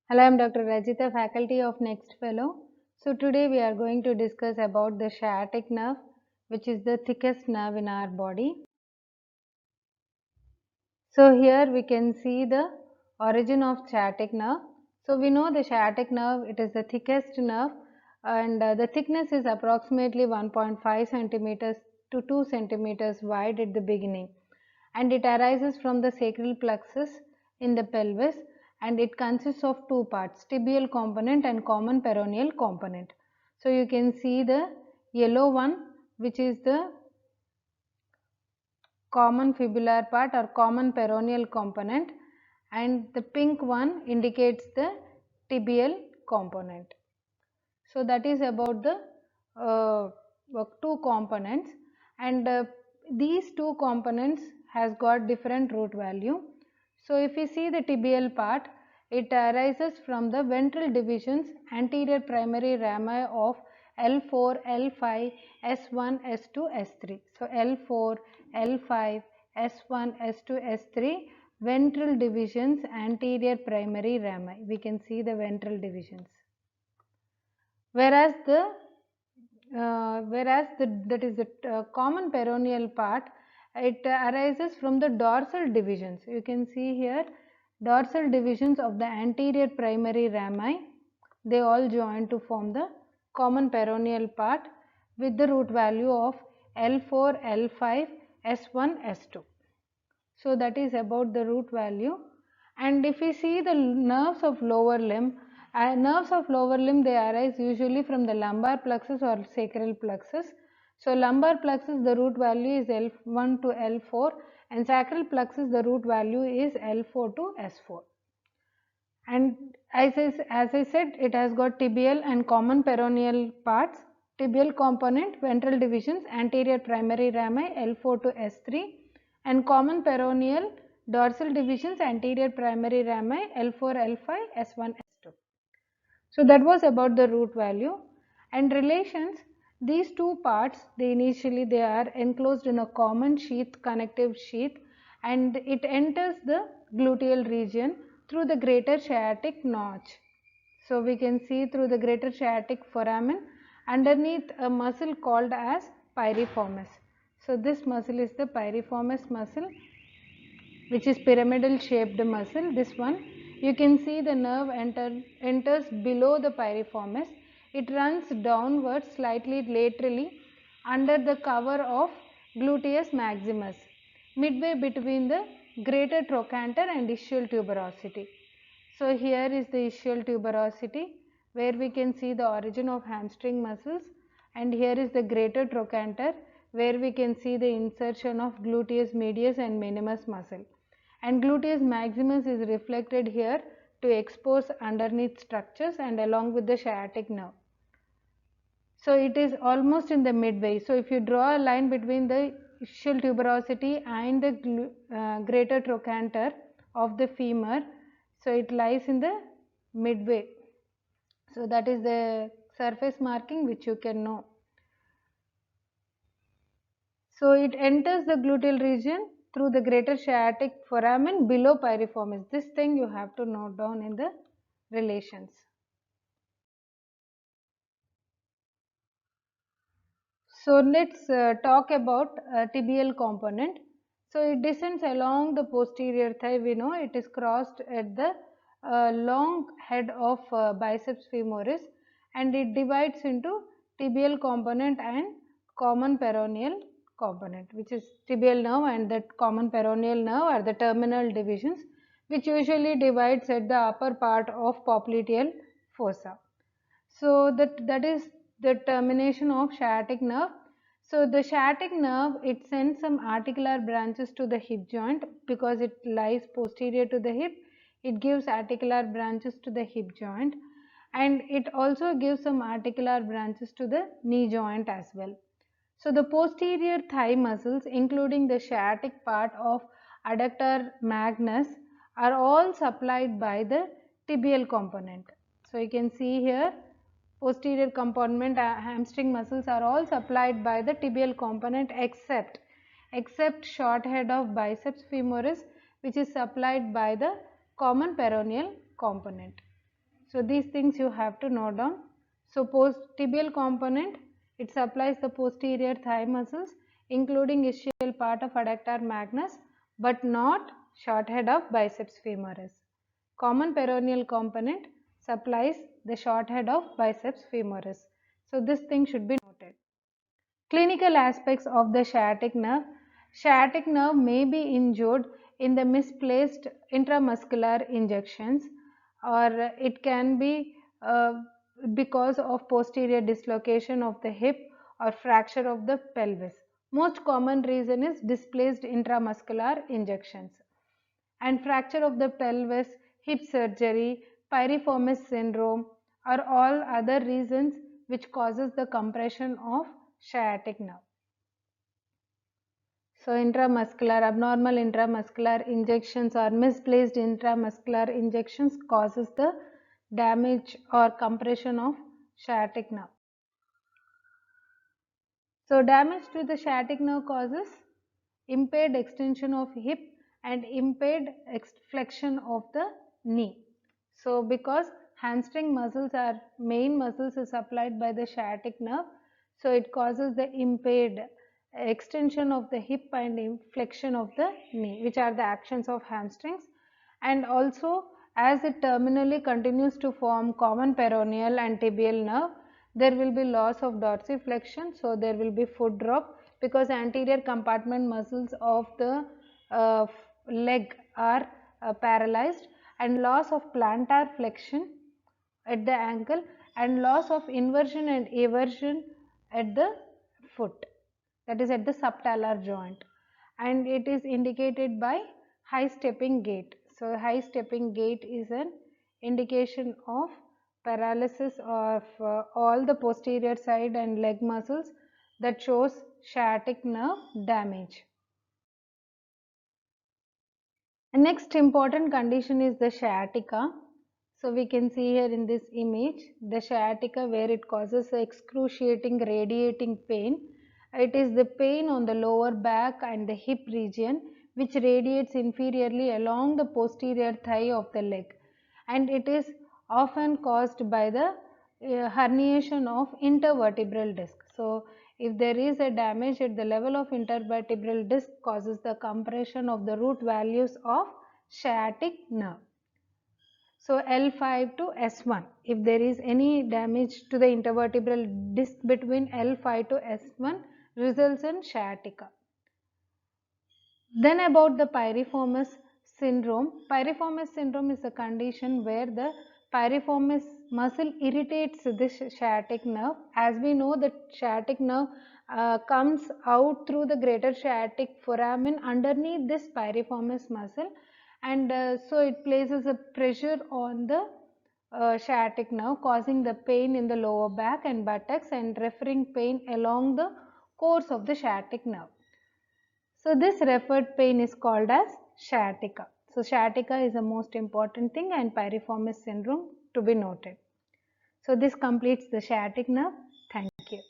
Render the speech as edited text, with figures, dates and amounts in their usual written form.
Hello, I am Dr. Rajita, faculty of NEXTFELLOW. So today we are going to discuss about the sciatic nerve, which is the thickest nerve in our body. So here we can see the origin of sciatic nerve. So we know the sciatic nerve, it is the thickest nerve, and the thickness is approximately 1.5 centimeters to 2 centimeters wide at the beginning, and it arises from the sacral plexus in the pelvis, and it consists of two parts, tibial component and common peroneal component. So you can see the yellow one, which is the common fibular part or common peroneal component, and the pink one indicates the tibial component. So that is about the two components, and these two components has got different root value. So if we see the tibial part, it arises from the ventral divisions anterior primary rami of L4, L5, S1, S2, S3. So L4, L5, S1, S2, S3 ventral divisions anterior primary rami. We can see the ventral divisions. Whereas that is the common peroneal part, it arises from the dorsal divisions. You can see here dorsal divisions of the anterior primary rami. They all join to form the common peroneal part with the root value of L4, L5, S1, S2. So that is about the root value. And if we see the nerves of lower limb, they arise usually from the lumbar plexus or sacral plexus. So lumbar plexus, the root value is L1 to L4, and sacral plexus, the root value is L4 to S4. And as I said, it has got tibial and common peroneal parts. Tibial component, ventral divisions, anterior primary rami L4 to S3, and common peroneal dorsal divisions, anterior primary rami L4, L5, S1, S2. So that was about the root value. And relations, these two parts, they are enclosed in a common sheath, connective sheath, and it enters the gluteal region through the greater sciatic notch. So we can see through the greater sciatic foramen underneath a muscle called as piriformis. So this muscle is the piriformis muscle, which is pyramidal shaped muscle. This one, you can see the nerve enters below the piriformis. It runs downwards slightly laterally under the cover of gluteus maximus, midway between the greater trochanter and ischial tuberosity. So here is the ischial tuberosity, where we can see the origin of hamstring muscles, and here is the greater trochanter, where we can see the insertion of gluteus medius and minimus muscle. And gluteus maximus is reflected here to expose underneath structures and along with the sciatic nerve. So it is almost in the midway. So if you draw a line between the ischial tuberosity and the greater trochanter of the femur, so it lies in the midway. So that is the surface marking which you can know. So it enters the gluteal region through the greater sciatic foramen below piriformis. This thing you have to note down in the relations. So let's talk about tibial component. So it descends along the posterior thigh. We know it is crossed at the long head of biceps femoris, and it divides into tibial component and common peroneal component, which is tibial nerve and that common peroneal nerve are the terminal divisions, which usually divides at the upper part of popliteal fossa. So that is the termination of sciatic nerve. So the sciatic nerve, it sends some articular branches to the hip joint because it lies posterior to the hip. It gives articular branches to the hip joint, and it also gives some articular branches to the knee joint as well. So the posterior thigh muscles, including the sciatic part of adductor magnus, are all supplied by the tibial component. So you can see here posterior component hamstring muscles are all supplied by the tibial component except short head of biceps femoris, which is supplied by the common peroneal component. So these things you have to note down. So post-tibial component, it supplies the posterior thigh muscles including ischial part of adductor magnus but not short head of biceps femoris. Common peroneal component supplies the short head of biceps femoris. So this thing should be noted. Clinical aspects of the sciatic nerve. Sciatic nerve may be injured in the misplaced intramuscular injections, or it can be because of posterior dislocation of the hip or fracture of the pelvis. Most common reason is displaced intramuscular injections. And fracture of the pelvis, hip surgery, piriformis syndrome are all other reasons which causes the compression of sciatic nerve. So intramuscular, abnormal intramuscular injections or misplaced intramuscular injections causes the damage or compression of sciatic nerve. So damage to the sciatic nerve causes impaired extension of hip and impaired flexion of the knee. So because hamstring muscles are main muscles is supplied by the sciatic nerve, so it causes the impaired extension of the hip and flexion of the knee, which are the actions of hamstrings. And also as it terminally continues to form common peroneal and tibial nerve, there will be loss of dorsiflexion, so there will be foot drop because anterior compartment muscles of the leg are paralyzed, and loss of plantar flexion at the ankle and loss of inversion and eversion at the foot, that is at the subtalar joint, and it is indicated by high stepping gait. So high stepping gait is an indication of paralysis of all the posterior side and leg muscles that shows sciatic nerve damage. The next important condition is the sciatica. So we can see here in this image the sciatica where it causes excruciating radiating pain. It is the pain on the lower back and the hip region which radiates inferiorly along the posterior thigh of the leg, and it is often caused by the herniation of intervertebral disc. So if there is a damage at the level of intervertebral disc causes the compression of the root values of sciatic nerve. So L5 to S1, if there is any damage to the intervertebral disc between L5 to S1 results in sciatica. Then about the piriformis syndrome. Piriformis syndrome is a condition where the piriformis muscle irritates the sciatic nerve. As we know, the sciatic nerve comes out through the greater sciatic foramen underneath this piriformis muscle, and so it places a pressure on the sciatic nerve, causing the pain in the lower back and buttocks and referring pain along the course of the sciatic nerve. So this referred pain is called as sciatica. So sciatica is the most important thing and piriformis syndrome to be noted. So this completes the sciatic nerve. Thank you.